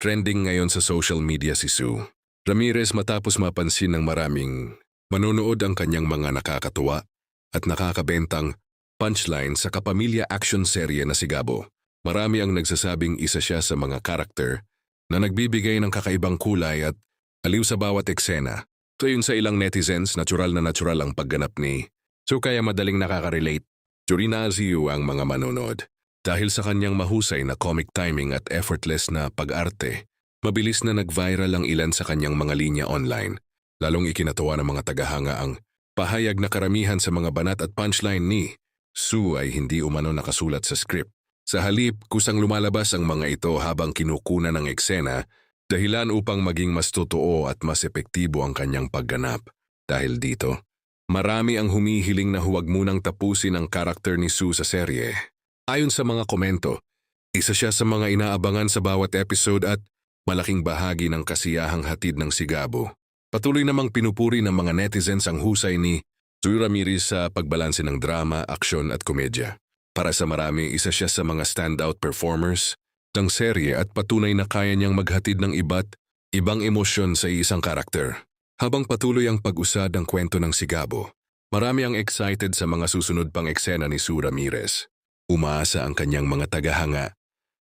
Trending ngayon sa social media si Sue Ramirez matapos mapansin ng maraming manonood ang kanyang mga nakakatuwa at nakakabentang punchline sa kapamilya action serye na Sigabo. Marami ang nagsasabing isa siya sa mga karakter na nagbibigay ng kakaibang kulay at aliw sa bawat eksena. Ayon sa ilang netizens, natural ang pagganap ni Sue kaya madaling nakaka-relate. Jurinaziu ang mga manonood. Dahil sa kanyang mahusay na comic timing at effortless na pag-arte, mabilis na nag-viral ang ilan sa kanyang mga linya online. Lalong ikinatuwa ng mga tagahanga ang pahayag na karamihan sa mga banat at punchline ni Sue ay hindi umano nakasulat sa script. Sa halip, kusang lumalabas ang mga ito habang kinukunan ng eksena, dahilan upang maging mas totoo at mas epektibo ang kanyang pagganap. Dahil dito, marami ang humihiling na huwag munang tapusin ang karakter ni Sue sa serye. Ayon sa mga komento, isa siya sa mga inaabangan sa bawat episode at malaking bahagi ng kasiyahang hatid ng Sigabo. Patuloy namang pinupuri ng mga netizens ang husay ni Sue Ramirez sa pagbalanse ng drama, aksyon at komedya. Para sa marami, isa siya sa mga standout performers ng serye at patunay na kaya niyang maghatid ng iba't ibang emosyon sa isang karakter. Habang patuloy ang pag-usad ng kwento ng Sigabo, marami ang excited sa mga susunod pang eksena ni Sue Ramirez. Umaasa ang kanyang mga tagahanga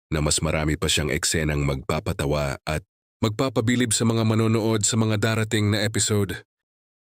na mas marami pa siyang eksenang magpapatawa at magpapabilib sa mga manonood sa mga darating na episode.